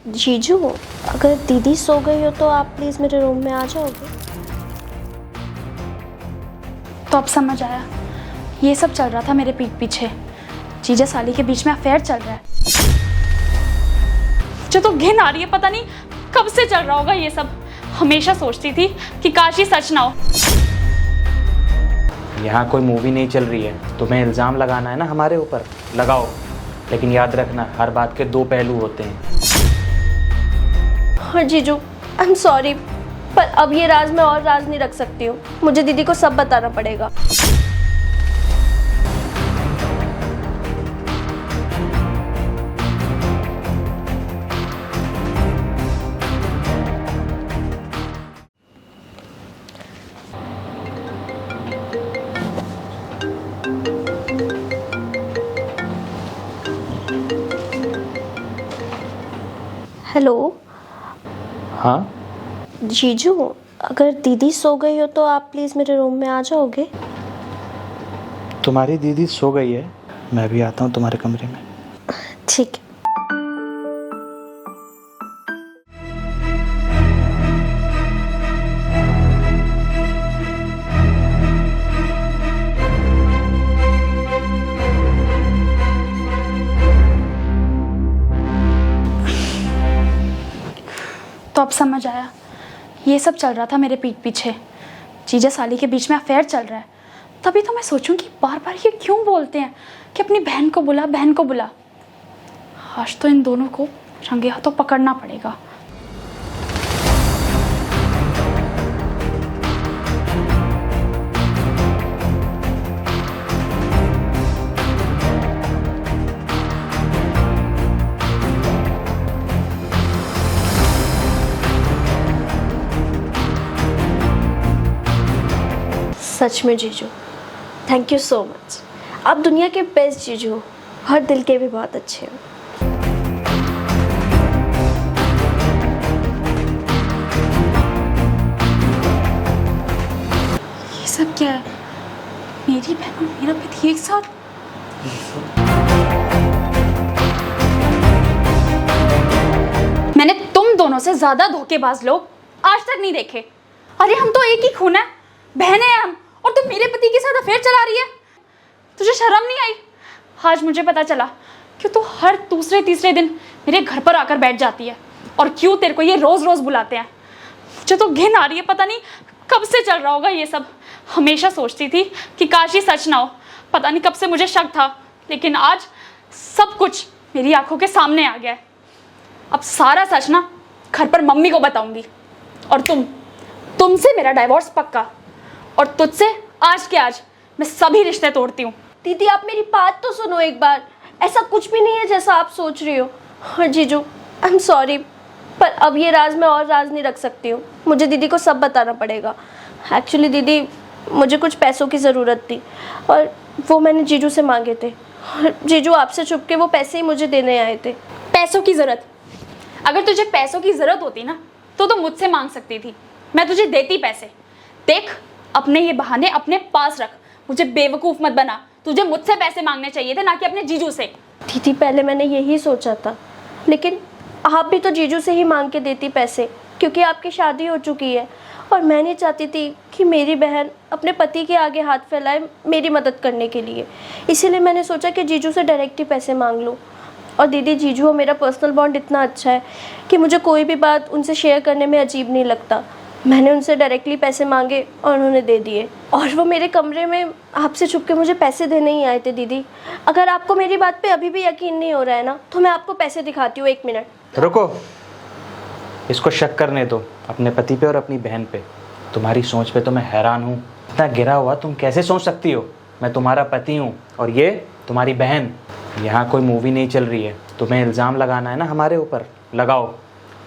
जीजू, अगर दीदी सो गई हो तो आप प्लीज़ मेरे रूम में आ जाओगे। तो अब समझ आया, ये सब चल रहा था मेरे पीठ पीछे। जीजा साली के बीच में अफेयर चल रहा है। मुझे तो घिन आ रही है, पता नहीं कब से चल रहा होगा ये सब। हमेशा सोचती थी कि काश ये सच ना हो। यहाँ कोई मूवी नहीं चल रही है, तुम्हें इल्ज़ाम लगाना है ना हमारे ऊपर, लगाओ, लेकिन याद रखना हर बात के दो पहलू होते हैं। हाँ जीजू, आई एम सॉरी, पर अब ये राज मैं और राज नहीं रख सकती हूँ। मुझे दीदी को सब बताना पड़ेगा। हेलो। हाँ, जीजू, अगर दीदी सो गई हो तो आप प्लीज़ मेरे रूम में आ जाओगे। तुम्हारी दीदी सो गई है, मैं भी आता हूँ तुम्हारे कमरे में। ठीक है। तो अब समझ आया, ये सब चल रहा था मेरे पीठ पीछे। जीजा साली के बीच में अफेयर चल रहा है। तभी तो मैं सोचूं कि बार बार ये क्यों बोलते हैं कि अपनी बहन को बुला, बहन को बुला। आज तो इन दोनों को रंगे हाथों पकड़ना पड़ेगा। सच में जीजू, थैंक यू सो मच। आप दुनिया के बेस्ट जीजू हो और दिल के भी बहुत अच्छे हो। ये सब क्या है? मेरी बहन और मेरा पति एक साथ? मैंने तुम दोनों से ज्यादा धोखेबाज लोग आज तक नहीं देखे। अरे हम तो एक ही खून है, बहन है हम, और तुम मेरे पति के साथ अफेयर चला रही है। तुझे शर्म नहीं आई? आज मुझे पता चला कि तू हर दूसरे तीसरे दिन मेरे घर पर आकर बैठ जाती है, और क्यों तेरे को ये रोज रोज बुलाते हैं। मुझे तो घिन आ रही है, पता नहीं कब से चल रहा होगा ये सब। हमेशा सोचती थी कि काश ये सच ना हो। पता नहीं कब से मुझे शक था, लेकिन आज सब कुछ मेरी आंखों के सामने आ गया है। अब सारा सच ना घर पर मम्मी को बताऊंगी, और तुमसे मेरा डाइवोर्स पक्का, और तुझसे आज के आज मैं सभी रिश्ते तोड़ती हूँ। दीदी, आप मेरी बात तो सुनो एक बार। ऐसा कुछ भी नहीं है जैसा आप सोच रही हो। हाँ जीजू, आई एम सॉरी, पर अब ये राज मैं और राज नहीं रख सकती हूँ। मुझे दीदी को सब बताना पड़ेगा। एक्चुअली दीदी, मुझे कुछ पैसों की ज़रूरत थी और वो मैंने जीजू से मांगे थे। जीजू आपसे छुप के वो पैसे ही मुझे देने आए थे। पैसों की ज़रूरत? अगर तुझे पैसों की ज़रूरत होती ना तो मुझसे मांग सकती थी, मैं तुझे देती पैसे। देख, अपने ये बहाने अपने पास रख, मुझे बेवकूफ़ मत बना। तुझे मुझसे पैसे मांगने चाहिए थे, ना कि अपने जीजू से। दीदी, पहले मैंने यही सोचा था, लेकिन आप भी तो जीजू से ही मांग के देती पैसे, क्योंकि आपकी शादी हो चुकी है और मैं नहीं चाहती थी कि मेरी बहन अपने पति के आगे हाथ फैलाए मेरी मदद करने के लिए। इसीलिए मैंने सोचा कि जीजू से डायरेक्ट ही पैसे मांग लूँ। और दीदी, जीजू और मेरा पर्सनल बॉन्ड इतना अच्छा है कि मुझे कोई भी बात उनसे शेयर करने में अजीब नहीं लगता। मैंने उनसे डायरेक्टली पैसे मांगे और उन्होंने दे दिए, और वो मेरे कमरे में आपसे छुप के मुझे पैसे देने ही आए थे। दीदी, अगर आपको मेरी बात पे अभी भी यकीन नहीं हो रहा है ना, तो मैं आपको पैसे दिखाती हूँ। 1 मिनट रुको, इसको शक करने दो अपने पति पे और अपनी बहन पे। तुम्हारी सोच पे तो मैं हैरान हूँ। इतना गिरा हुआ तुम कैसे सोच सकती हो? मैं तुम्हारा पति हूँ और ये तुम्हारी बहन। यहाँ कोई मूवी नहीं चल रही है, तुम्हें इल्ज़ाम लगाना है ना हमारे ऊपर, लगाओ,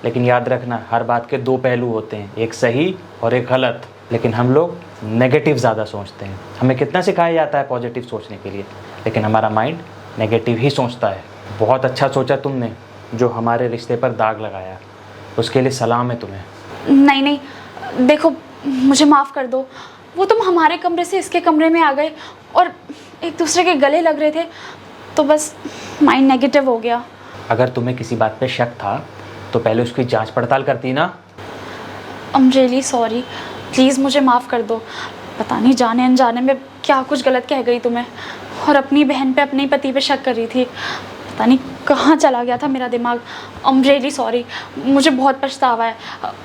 लेकिन याद रखना हर बात के दो पहलू होते हैं, एक सही और एक गलत। लेकिन हम लोग नेगेटिव ज़्यादा सोचते हैं। हमें कितना सिखाया जाता है पॉजिटिव सोचने के लिए, लेकिन हमारा माइंड नेगेटिव ही सोचता है। बहुत अच्छा सोचा तुमने, जो हमारे रिश्ते पर दाग लगाया, उसके लिए सलाम है तुम्हें। नहीं नहीं, देखो, मुझे माफ़ कर दो। वो तुम हमारे कमरे से इसके कमरे में आ गए और एक दूसरे के गले लग रहे थे, तो बस माइंड नेगेटिव हो गया। अगर तुम्हें किसी बात पे शक था तो पहले उसकी जांच पड़ताल करती ना। I am really sorry, please मुझे माफ़ कर दो। पता नहीं जाने अनजाने में क्या कुछ गलत कह गई तुम्हें, और अपनी बहन पे अपने पति पे शक कर रही थी। पता नहीं कहाँ चला गया था मेरा दिमाग। आई एम रियली सॉरी, मुझे बहुत पछतावा है।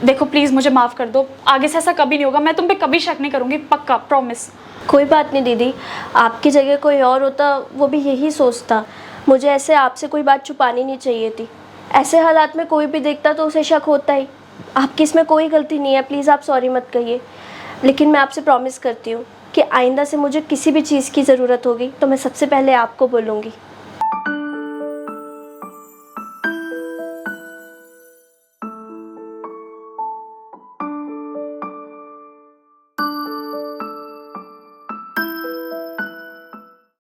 देखो प्लीज़ मुझे माफ़ कर दो, आगे से ऐसा कभी नहीं होगा। मैं तुम पे कभी शक नहीं करूँगी, पक्का, प्रॉमिस। कोई बात नहीं दीदी, आपकी जगह कोई और होता वो भी यही सोचता। मुझे ऐसे आपसे कोई बात छुपानी नहीं चाहिए थी। ऐसे हालात में कोई भी देखता तो उसे शक होता ही। आपकी इसमें कोई गलती नहीं है, प्लीज़ आप सॉरी मत कहिए। लेकिन मैं आपसे प्रॉमिस करती हूँ कि आइंदा से मुझे किसी भी चीज़ की ज़रूरत होगी तो मैं सबसे पहले आपको बोलूँगी।